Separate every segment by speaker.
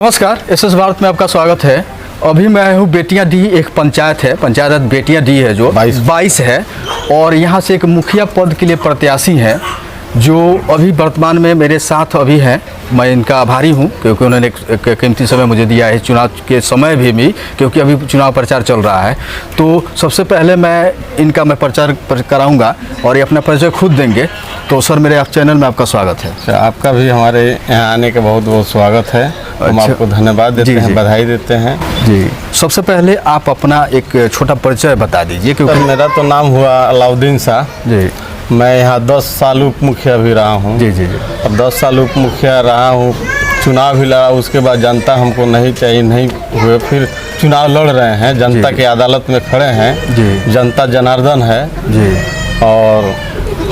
Speaker 1: नमस्कार, एसएस भारत में आपका स्वागत है। अभी मैं हूँ बेटियां डी, एक पंचायत है, पंचायत बेटियां डी है जो 22 है, और यहाँ से एक मुखिया पद के लिए प्रत्याशी हैं जो अभी वर्तमान में मेरे साथ अभी हैं। मैं इनका आभारी हूँ क्योंकि उन्होंने एक कीमती समय मुझे दिया है चुनाव के समय भी क्योंकि अभी चुनाव प्रचार चल रहा है। तो सबसे पहले मैं इनका प्रचार कराऊंगा और ये अपना परिचय खुद देंगे। तो सर, मेरे आप चैनल में आपका स्वागत है।
Speaker 2: आपका भी हमारे यहाँ आने का बहुत बहुत स्वागत है। हम आपको धन्यवाद देते हैं, बधाई देते हैं
Speaker 1: जी। सबसे पहले आप अपना एक छोटा परिचय बता दीजिए। क्योंकि
Speaker 2: मेरा तो नाम हुआ अलाउद्दीन शाह
Speaker 1: जी।
Speaker 2: मैं यहाँ 10 साल उप मुखिया भी रहा हूँ।
Speaker 1: जी जी जी।
Speaker 2: अब 10 साल उप मुखिया रहा हूँ, चुनाव भी लड़ा, उसके बाद जनता हमको नहीं चाहिए, नहीं हुए, फिर चुनाव लड़ रहे हैं, जनता की अदालत में खड़े हैं
Speaker 1: जी।
Speaker 2: जनता जनार्दन है
Speaker 1: जी।
Speaker 2: और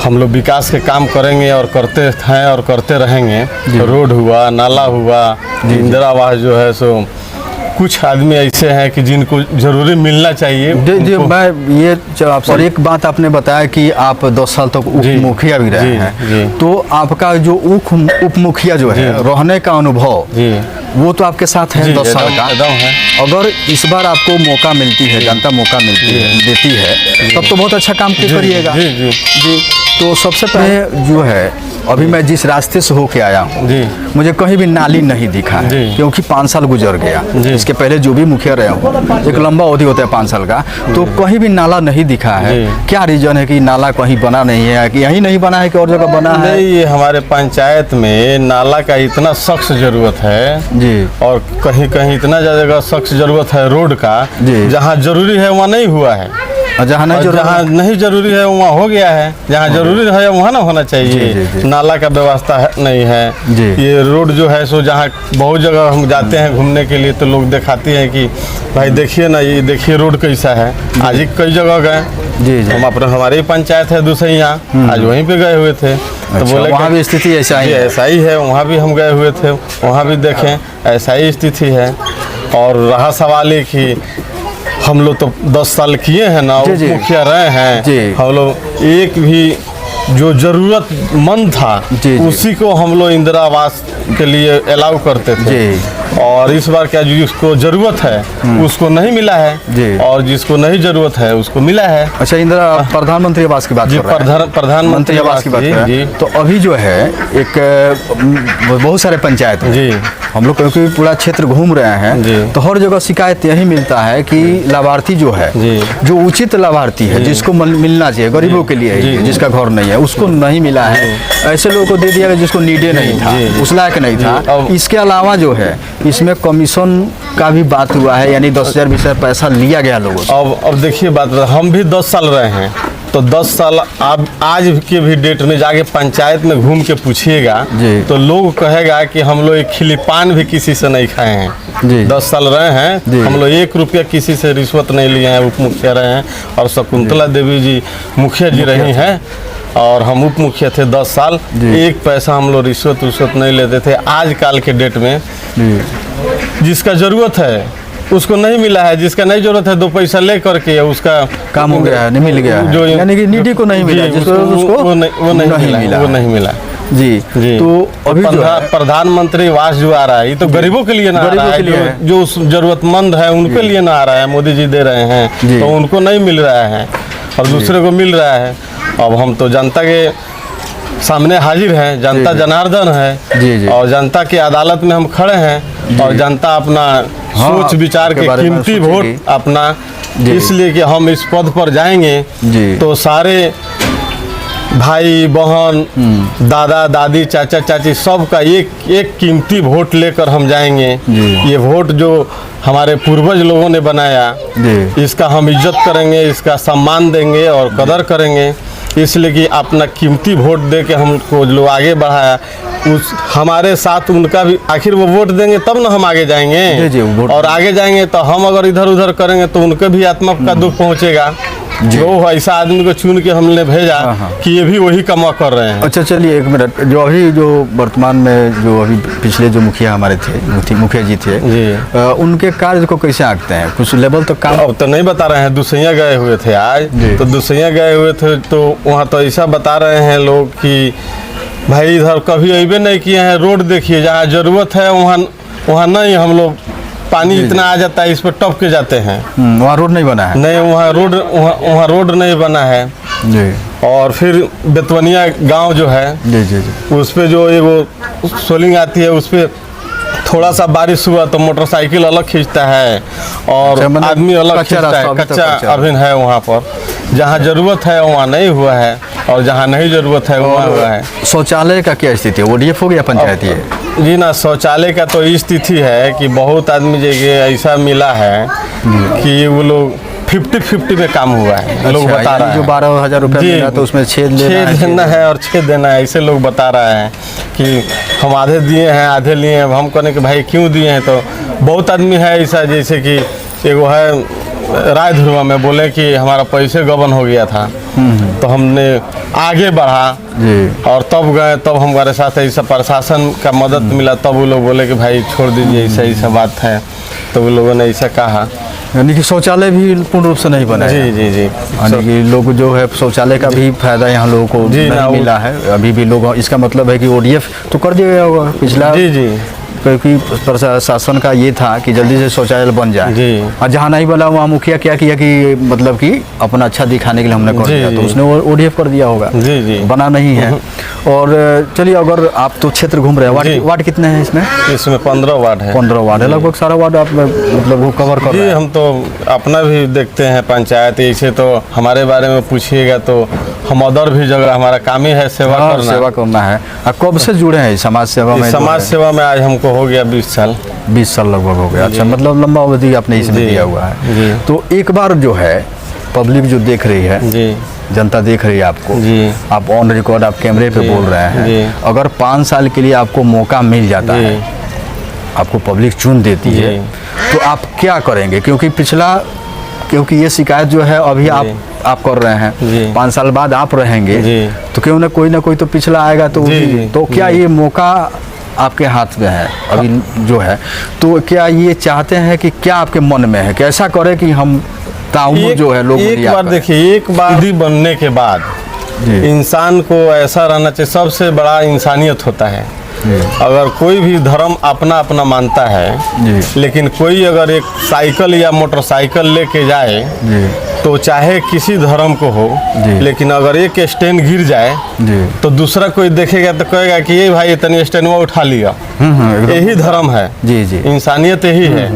Speaker 2: हम लोग विकास के काम करेंगे और करते हैं और करते रहेंगे। रोड हुआ, नाला हुआ, इंदिरा आवास जो है सो कुछ आदमी ऐसे हैं कि जिनको जरूरी मिलना चाहिए।
Speaker 1: जी, मैं ये और एक बात आपने बताया कि आप 10 साल तक उप मुखिया भी रहे हैं, तो आपका जो उप मुखिया जो है रहने का अनुभव वो तो आपके साथ है 10 साल का
Speaker 2: है।
Speaker 1: अगर इस बार आपको मौका मिलती है, जनता मौका देती है, तब तो बहुत अच्छा काम करिएगा। जी। तो सबसे पहले जो है, अभी मैं जिस रास्ते से होके आया हूँ मुझे कहीं भी नाली नहीं दिखा है क्योंकि 5 साल गुजर गया। इसके पहले जो भी मुखिया रहे हूँ, एक लंबा अवधि होता है 5 साल का, तो कहीं भी नाला नहीं दिखा है। क्या रीजन है कि नाला कहीं बना नहीं है, कि यहीं नहीं बना है कि और जगह बना है?
Speaker 2: नहीं, ये हमारे पंचायत में नाला का इतना सख्त जरूरत है
Speaker 1: जी,
Speaker 2: और कहीं कहीं इतना ज्यादा सख्त जरूरत है रोड का। जहाँ जरूरी है वहाँ नहीं हुआ है, जहाँ नहीं जरूरी है वहाँ हो गया है, जहाँ जरूरी है वहाँ ना होना चाहिए। नाला का व्यवस्था नहीं है। ये रोड जो है सो जहाँ बहुत जगह हम जाते हैं घूमने के लिए तो लोग दिखाते हैं कि भाई देखिए ना, ये देखिए रोड कैसा है। आज ही कई जगह गए, हम अपने हमारी पंचायत है दूसरी, आज वहीं पे गए हुए थे तो बोले
Speaker 1: वहाँ भी स्थिति ऐसा
Speaker 2: ही है। वहाँ भी हम गए हुए थे, वहाँ भी देखें ऐसा ही स्थिति है। और रहा सवाल है कि हम लोग तो 10 साल किए हैं ना, मुखिया रहे हैं, हम लोग एक भी जो जरूरतमंद था उसी को हम लोग इंदिरा आवास के लिए अलाउ करते थे। और इस बार क्या जिसको जरूरत है उसको नहीं मिला है और जिसको नहीं जरूरत है उसको मिला है।
Speaker 1: अच्छा, इंदिरा प्रधानमंत्री आवास की बात कर रहे हैं?
Speaker 2: प्रधानमंत्री आवास की बात कर रहे हैं।
Speaker 1: तो अभी जो है एक बहुत सारे पंचायत हैं, हम लोग क्योंकि पूरा क्षेत्र घूम रहे हैं तो हर जगह शिकायत यही मिलता है कि लाभार्थी जो है, जो उचित लाभार्थी है, जिसको मिलना चाहिए, गरीबों के लिए, जिसका घर नहीं है उसको नहीं मिला है। ऐसे लोगों को दे दिया गया जिसको नीडे नहीं था, उस लायक नहीं था। इसके अलावा जो है इसमें कमीशन का भी बात हुआ है, यानी 10,000 20,000 पैसा लिया गया लोगों से।
Speaker 2: अब देखिए बात, हम भी 10 साल रहे हैं तो 10 साल अब आज के भी डेट में जाके पंचायत में घूम के पूछिएगा तो लोग कहेगा कि हम लोग एक खिली पान भी किसी से नहीं खाए हैं। 10 साल रहे हैं, हम लोग 1 रुपया किसी से रिश्वत नहीं लिए हैं, उप मुखिया रहे हैं। और शकुंतला देवी जी मुखिया जी रही हैं और हम उप मुखिया थे 10 साल। 1 पैसा हम लोग रिश्वत नहीं लेते थे। आजकल के डेट में जिसका जरूरत है उसको नहीं मिला है, जिसका नहीं जरूरत है 2 पैसा ले करके उसका
Speaker 1: काम हो गया है, नहीं मिल गया है, यानी कि नीडी को नहीं मिला, जिसको
Speaker 2: वो नहीं मिला।
Speaker 1: जी। तो अभी
Speaker 2: प्रधानमंत्री आवास जो आ रहा है ये तो गरीबों के लिए ना आ रहा है, जो जरूरतमंद है उनके लिए ना आ रहा है। मोदी जी दे रहे हैं तो उनको नहीं मिल रहा है और दूसरे को मिल रहा है। अब हम तो जनता के सामने हाजिर हैं, जनता जनार्दन है और जनता की अदालत में हम खड़े हैं और जनता अपना सोच विचार के कीमती वोट अपना, इसलिए कि हम इस पद पर जाएंगे तो सारे भाई बहन, दादा दादी, चाचा चाची सबका एक कीमती वोट लेकर हम जाएंगे। ये वोट जो हमारे पूर्वज लोगों ने बनाया, इसका हम इज्जत करेंगे, इसका सम्मान देंगे और कदर करेंगे। इसलिए कि अपना कीमती वोट दे के हमको जो आगे बढ़ाया, उस हमारे साथ उनका भी आखिर वो वोट देंगे तब ना हम आगे जाएंगे। और आगे जाएंगे तो हम अगर इधर उधर करेंगे तो उनके भी आत्मा का दुख पहुंचेगा। जो ऐसा आदमी को चुन के हमने भेजा कि ये भी वही कमा कर रहे हैं।
Speaker 1: अच्छा, चलिए 1 मिनट। जो वर्तमान में जो अभी पिछले जो मुखिया हमारे थे, मुखिया जी थे, उनके कार्य को कैसे आंकते हैं? कुछ लेवल तक काम
Speaker 2: अब तो नहीं बता रहे हैं। दुसैया गए हुए थे आज, तो दुसैया गए हुए थे तो वहाँ तो ऐसा बता रहे हैं लोग कि भाई इधर कभी अबे नहीं किए हैं, रोड देखिए, जहाँ जरूरत है वहाँ वहाँ नहीं, हम लोग पानी इतना आ जाता है, इस पर टप के जाते हैं।
Speaker 1: वहाँ रोड नहीं बना है?
Speaker 2: नहीं, वहाँ रोड नहीं बना है
Speaker 1: जी।
Speaker 2: और फिर बेतवनिया गांव जो है
Speaker 1: जी जी जी।
Speaker 2: उस पे जो वो सोलिंग आती है, उस पे थोड़ा सा बारिश हुआ तो मोटरसाइकिल अलग खींचता है और
Speaker 1: अच्छा, मतलब
Speaker 2: आदमी अलग
Speaker 1: कच्चा
Speaker 2: खींचता
Speaker 1: रास्ता
Speaker 2: है।
Speaker 1: अभी तक
Speaker 2: कच्चा
Speaker 1: कच्चा
Speaker 2: अभी है वहाँ पर, जहाँ जरूरत है वहाँ नहीं हुआ है और जहाँ नहीं जरूरत है वहाँ हुआ है।
Speaker 1: शौचालय का क्या स्थिति है? ODF हो गया पंचायती है?
Speaker 2: जी ना, शौचालय का तो इस स्थिति है कि बहुत आदमी जगह ऐसा मिला है कि वो लोग 50-50 में काम हुआ है। लोग
Speaker 1: अच्छा,
Speaker 2: बता रहा
Speaker 1: यानी जो
Speaker 2: है
Speaker 1: 12,000 रुपया
Speaker 2: जी,
Speaker 1: मिला तो उसमें छेद
Speaker 2: देना है और छेद देना है, ऐसे लोग बता रहे हैं कि हम आधे दिए हैं आधे लिए हैं। हम कहने कि भाई क्यों दिए हैं? तो बहुत आदमी है ऐसा, जैसे कि एगो है राय ध्रुवा में बोले कि हमारा पैसे गबन हो गया था, तो हमने आगे बढ़ा
Speaker 1: जी।
Speaker 2: और तब गए, तब हमारे साथ ऐसा प्रशासन का मदद मिला, तब वो लोग बोले कि भाई छोड़ दीजिए, ऐसा बात है। तो वो लोगों ने ऐसा कहा।
Speaker 1: यानी कि शौचालय भी पूर्ण रूप से नहीं बना है?
Speaker 2: जी जी जी।
Speaker 1: यानी कि लोग जो है शौचालय का भी फायदा यहाँ लोगों को
Speaker 2: जी,
Speaker 1: नहीं मिला है अभी भी। लोग, इसका मतलब है कि ODF तो कर दिया गया होगा पिछला,
Speaker 2: जी जी,
Speaker 1: क्योंकि प्रशासन का ये था कि जल्दी से शौचालय बन जाए
Speaker 2: जी।
Speaker 1: और जहाँ नहीं बना वहाँ मुखिया क्या किया कि मतलब कि अपना अच्छा दिखाने के लिए हमने कर
Speaker 2: जी,
Speaker 1: दिया, तो
Speaker 2: जी।
Speaker 1: उसने ODF कर दिया होगा।
Speaker 2: जी जी।
Speaker 1: बना नहीं है। और चलिए, अगर आप तो क्षेत्र घूम रहे हैं,
Speaker 2: जी।
Speaker 1: वार्ड कितने हैं इसमें?
Speaker 2: इसमें 15 वार्ड है।
Speaker 1: 15 वार्ड है, लगभग सारा वार्ड आप मतलब वो कवर कर
Speaker 2: जी,
Speaker 1: रहे हैं।
Speaker 2: हम तो अपना भी देखते हैं पंचायत, ऐसे तो हमारे बारे में पूछिएगा तो हम अदर भी जगह, हमारा काम ही है सेवा
Speaker 1: हाँ,
Speaker 2: करना।
Speaker 1: सेवा करना है। आप कब से जुड़े हैं समाज सेवा में?
Speaker 2: समाज सेवा में आज हमको हो गया 20 साल।
Speaker 1: 20 साल लगभग हो गया। अच्छा, मतलब लंबा अवधि आपने इसमें
Speaker 2: जी,
Speaker 1: दिया हुआ है।
Speaker 2: जी।
Speaker 1: तो एक बार जो है पब्लिक जो देख रही है,
Speaker 2: जी
Speaker 1: जनता देख रही है आपको,
Speaker 2: जी।
Speaker 1: आप ऑन रिकॉर्ड आप कैमरे पे
Speaker 2: जी,
Speaker 1: बोल रहे हैं,
Speaker 2: जी।
Speaker 1: अगर 5 साल के लिए आपको मौका मिल जाता
Speaker 2: जी।
Speaker 1: है, आपको पब्लिक चुन देती
Speaker 2: जी।
Speaker 1: है, तो आप क्या करेंगे? क्योंकि ये शिकायत जो है अभी आप कर रहे हैं,
Speaker 2: जी।
Speaker 1: 5 साल बाद आप रहेंगे,
Speaker 2: जी।
Speaker 1: तो क्यों ना कोई तो पिछला आएगा, तो
Speaker 2: जी, जी,
Speaker 1: तो क्या ये मौका आपके हाथ में है अभी जो है? तो क्या ये चाहते हैं कि क्या आपके मन में है, कैसा करे कि हम ताउम्र जो है लोग
Speaker 2: एक बार देखिए, एक बार विधि बनने के बाद
Speaker 1: जी।
Speaker 2: इंसान को ऐसा रहना चाहिए, सबसे बड़ा इंसानियत होता है।
Speaker 1: जी।
Speaker 2: अगर कोई भी धर्म अपना अपना मानता है,
Speaker 1: जी।
Speaker 2: लेकिन कोई अगर एक साइकिल या मोटरसाइकिल लेके जाए
Speaker 1: जी।
Speaker 2: तो चाहे किसी धर्म को हो,
Speaker 1: जी।
Speaker 2: लेकिन अगर एक स्टैंड गिर जाए
Speaker 1: जी।
Speaker 2: तो दूसरा कोई देखेगा तो कहेगा कि ये भाई इतनी स्टैंड वो उठा लिया।
Speaker 1: एकदम।
Speaker 2: यही धर्म है।
Speaker 1: जी जी।
Speaker 2: इंसानियत यही है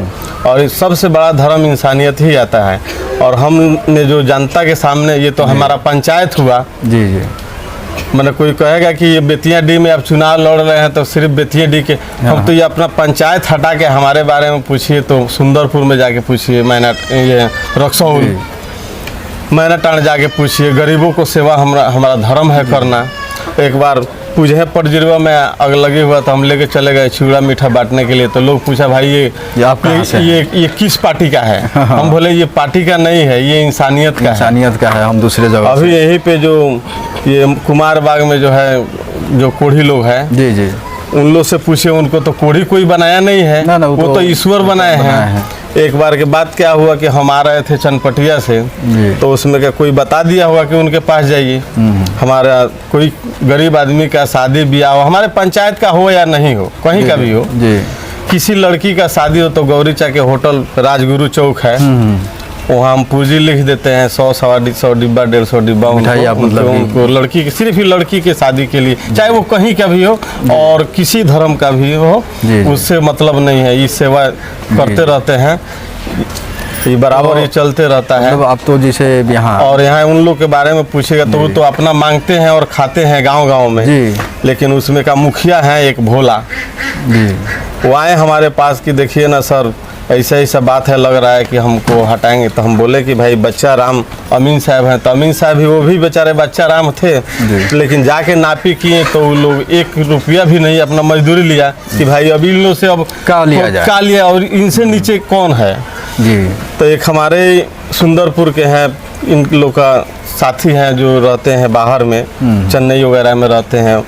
Speaker 2: और सबसे बड़ा धर्म इंसानियत ही आता है। और हमने जो जनता के सामने, ये तो हमारा पंचायत हुआ।
Speaker 1: जी जी।
Speaker 2: मतलब कोई कहेगा कि ये बेतिया डी में आप चुनाव लड़ रहे हैं तो सिर्फ बेतिया डी के, हम तो ये अपना पंचायत हटा के हमारे बारे में पूछिए तो सुंदरपुर में जाके पूछिए, ये रक्सौल मैनाटांड जाके पूछिए। गरीबों को सेवा हमारा धर्म है करना। एक बार पूजे पटजिरवा में आग लगे हुआ तो हम लेके चले गए चूड़ा मीठा बांटने के लिए, तो लोग पूछा भाई ये किस पार्टी का है? हम बोले ये पार्टी का नहीं है, ये इंसानियत का
Speaker 1: है, हम दूसरे जगह
Speaker 2: अभी यहीं पे जो ये कुमार बाग में जो है, जो कोढ़ी लोग हैं,
Speaker 1: जी जी,
Speaker 2: उन लोग से पूछे, उनको तो कोढ़ी कोई बनाया नहीं है।
Speaker 1: ना,
Speaker 2: वो तो ईश्वर बनाए हैं। एक बार के बाद क्या हुआ कि हम आ रहे थे चनपटिया से, तो उसमें क्या कोई बता दिया होगा कि उनके पास जाइए। हमारा कोई गरीब आदमी का शादी ब्याह हो, हमारे पंचायत का हो या नहीं हो, कहीं का भी हो, किसी लड़की का शादी हो तो गौरीचा के होटल राजगुरु चौक है, वहाँ हम पूंजी लिख देते हैं 100-150 डिब्बा 150 डिब्बा उनको लड़की की, सिर्फ ही लड़की के शादी के लिए, चाहे वो कहीं का भी हो और किसी धर्म का भी हो, उससे मतलब नहीं है। ये सेवा करते रहते हैं, ये बराबर ये चलते रहता है।
Speaker 1: अब तो जैसे यहाँ
Speaker 2: और यहाँ उन लोग के बारे में पूछेगा तो वो तो अपना मांगते हैं और खाते हैं गांव-गांव में, लेकिन उसमें का मुखिया है एक भोला, वो आए हमारे पास कि देखिए ना सर, ऐसा बात है, लग रहा है कि हमको हटाएंगे। तो हम बोले कि भाई बच्चा राम अमीन साहब हैं, तो अमीन साहब भी, वो भी बेचारे बच्चा राम थे, लेकिन जाके नापी किए तो वो लोग 1 रुपया भी नहीं अपना मजदूरी लिया कि भाई अभी इन लोग से अब
Speaker 1: का लिया
Speaker 2: और इनसे नीचे कौन है
Speaker 1: जी।
Speaker 2: तो एक हमारे सुंदरपुर के हैं, इन लोग का साथी हैं जो रहते हैं बाहर में, चेन्नई वगैरह में रहते हैं,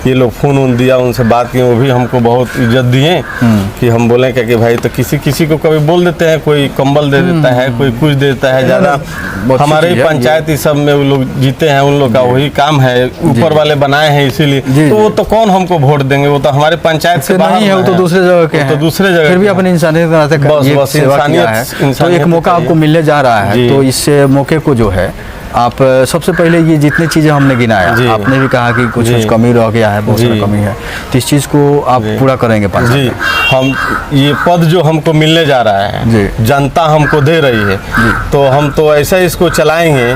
Speaker 2: ये लोग फ़ोन उन दिया, उनसे बात की, वो भी हमको बहुत इज्जत दिए कि हम बोले क्या कि भाई, तो किसी किसी को कभी बोल देते हैं, कोई कंबल दे देता है, कोई कुछ देता है, ज़्यादा हमारे ही पंचायत इस सब में वो लोग जीते हैं, उन लोग का वही काम है, ऊपर वाले बनाए हैं इसीलिए। तो वो तो कौन हमको वोट देंगे, वो तो हमारे पंचायत से
Speaker 1: नहीं है, वो तो दूसरे जगह के हैं,
Speaker 2: तो दूसरे जगह
Speaker 1: फिर भी अपनी इंसानियत के नाते
Speaker 2: बस
Speaker 1: इंसानियत। तो एक मौका आपको मिलने जा रहा है, तो इस मौके को जो है आप सबसे पहले ये जितनी चीज़ें हमने गिनाया, आपने भी कहा कि कुछ कमी रह गया है, बहुत सारी कमी है, तो इस चीज़ को आप पूरा करेंगे 5 साल
Speaker 2: जी। हम ये पद जो हमको मिलने जा रहा है, जनता हमको दे रही है, तो हम तो ऐसा इसको चलाएंगे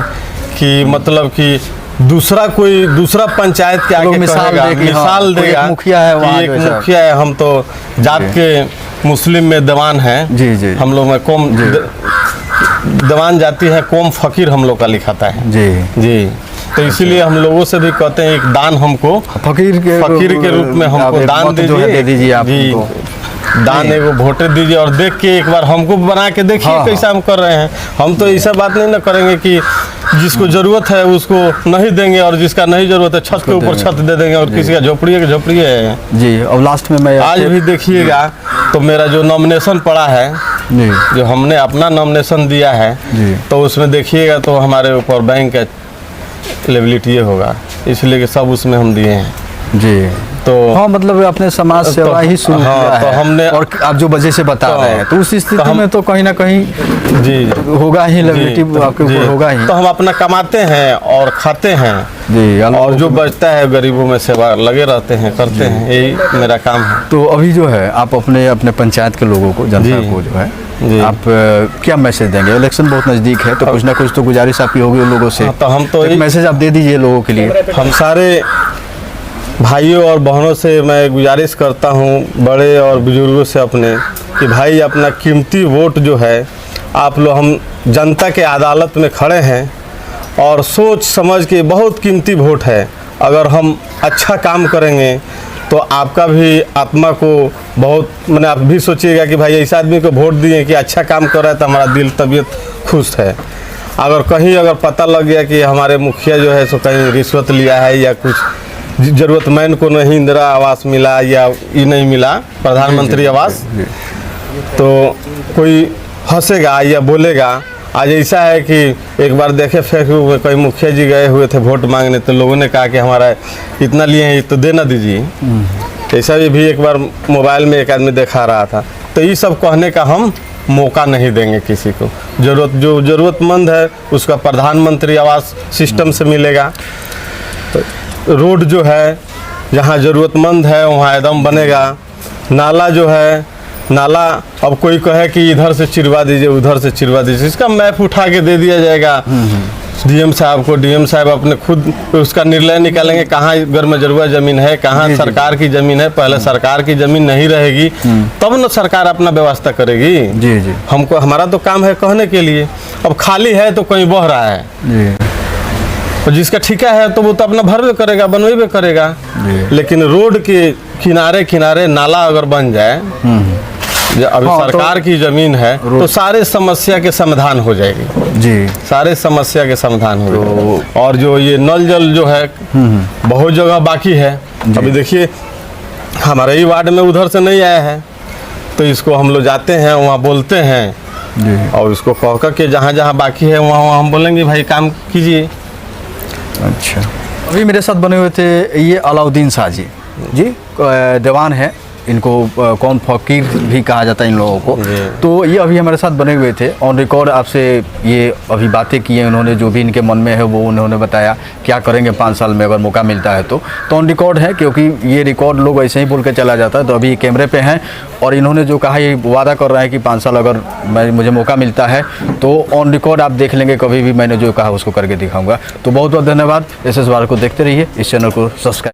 Speaker 2: कि मतलब कि दूसरा पंचायत के आगे मिसाल देगा,
Speaker 1: मुखिया है वहाँ,
Speaker 2: एक मुखिया है, हम तो जात के मुस्लिम में दीवान हैं,
Speaker 1: जी,
Speaker 2: हम लोग में कौम दीवान जाती है, कौम फकीर हम लोग का लिखाता है जी। तो इसीलिए हम लोगों से भी कहते हैं एक दान हमको फकीर के रूप में हमको दान दीजिए आप दान एगो वोटे दीजिए, और देख के एक बार हमको बना के देखिए कैसा हम कर रहे हैं। हम तो ऐसा बात नहीं ना करेंगे कि जिसको जरूरत है उसको नहीं देंगे, और जिसका नहीं जरूरत है छत के ऊपर छत दे देंगे, और किसी का झोपड़ी है
Speaker 1: जी। और लास्ट में मैं
Speaker 2: आज भी देखिएगा तो मेरा जो नॉमिनेशन पड़ा है, जो हमने अपना नॉमिनेशन दिया है, तो उसमें देखिएगा तो हमारे ऊपर बैंक का एलिजिबिलिटी होगा, इसलिए कि सब उसमें हम दिए हैं
Speaker 1: जी। तो हाँ, मतलब अपने समाज सेवा ही शुरू किया है, हमने, और आप जो वजह से बता रहे हैं, तो उस स्थिति में तो कहीं ना कहीं जी होगा ही, एलिजिबिलिटी आपके ऊपर होगा ही।
Speaker 2: तो हम अपना कमाते हैं और खाते हैं
Speaker 1: जी,
Speaker 2: और जो बचता है गरीबों में सेवा लगे रहते हैं, करते हैं, यही मेरा काम है।
Speaker 1: तो अभी जो है आप अपने पंचायत के लोगों को, जनता को जो है आप क्या मैसेज देंगे? इलेक्शन बहुत नज़दीक है, तो कुछ ना कुछ तो गुजारिश आपकी होगी उन लोगों से,
Speaker 2: तो हम तो
Speaker 1: एक मैसेज आप दे दीजिए लोगों के लिए।
Speaker 2: हम सारे भाइयों और बहनों से मैं गुजारिश करता हूँ, बड़े और बुजुर्गों से अपने, कि भाई अपना कीमती वोट जो है आप लोग, हम जनता के अदालत में खड़े हैं और सोच समझ के, बहुत कीमती वोट है, अगर हम अच्छा काम करेंगे तो आपका भी आत्मा को बहुत, मैंने आप भी सोचिएगा कि भाई ऐसा आदमी को वोट दिए कि अच्छा काम कर रहा है, तो हमारा दिल तबीयत खुश है। अगर पता लग गया कि हमारे मुखिया जो है सो कहीं रिश्वत लिया है, या कुछ ज़रूरतमंद को नहीं इंदिरा आवास मिला, या ये नहीं मिला प्रधानमंत्री आवास, तो कोई हंसेगा या बोलेगा। आज ऐसा है कि एक बार देखे फेसबुक में कोई मुखिया जी गए हुए थे वोट मांगने, तो लोगों ने कहा कि हमारा इतना लिए हैं तो देना दीजिए। ऐसा भी एक बार मोबाइल में एक आदमी दिखा रहा था। तो ये सब कहने का हम मौका नहीं देंगे किसी को। जो ज़रूरतमंद है उसका प्रधानमंत्री आवास सिस्टम से मिलेगा। तो रोड जो है जहाँ ज़रूरतमंद है वहाँ एकदम बनेगा। नाला जो है, नाला अब कोई कहे कि इधर से चिरवा दीजिए, उधर से चिरवा दीजिए, इसका मैप उठा के दे दिया जाएगा डीएम साहब को। डीएम साहब अपने खुद उसका निर्णय निकालेंगे कहाँ गर्मजरुआ ज़मीन है, कहाँ सरकार की ज़मीन है। पहले सरकार की ज़मीन नहीं रहेगी तब न सरकार अपना व्यवस्था करेगी।
Speaker 1: जी जी,
Speaker 2: हमको, हमारा तो काम है कहने के लिए। अब खाली है तो कहीं बह रहा है
Speaker 1: जी,
Speaker 2: और जिसका ठेका है तो वो तो अपना भरवे करेगा, बनवेबे करेगा। लेकिन रोड के किनारे किनारे नाला अगर बन जाए, अभी सरकार की जमीन है तो सारे समस्या के समाधान हो जाएगी
Speaker 1: जी,
Speaker 2: सारे समस्या के समाधान हो जाएगी। और जो ये नल जल जो है बहुत जगह बाकी है। अभी देखिए हमारे ही वार्ड में उधर से नहीं आया है, तो इसको हम लोग जाते हैं वहाँ बोलते हैं
Speaker 1: जी,
Speaker 2: और इसको कह कर के जहाँ जहाँ बाकी है वहाँ हम बोलेंगे भाई काम कीजिए।
Speaker 1: अच्छा, अभी मेरे साथ बने हुए थे ये अलाउद्दीन शाह जी दीवान है, इनको कौन फकीर भी कहा जाता है इन लोगों को। तो ये अभी हमारे साथ बने हुए थे, ऑन रिकॉर्ड आपसे ये अभी बातें की हैं उन्होंने, जो भी इनके मन में है वो उन्होंने बताया क्या करेंगे 5 साल में अगर मौका मिलता है तो ऑन रिकॉर्ड है, क्योंकि ये रिकॉर्ड लोग ऐसे ही बोल के चला जाता है। तो अभी कैमरे पे हैं और इन्होंने जो कहा ये वादा कर रहा है कि 5 साल अगर मुझे मौका मिलता है तो ऑन रिकॉर्ड आप देख लेंगे, कभी भी मैंने जो कहा उसको करके दिखाऊँगा। तो बहुत बहुत धन्यवाद। SS वार को देखते रहिए, इस चैनल को सब्सक्राइब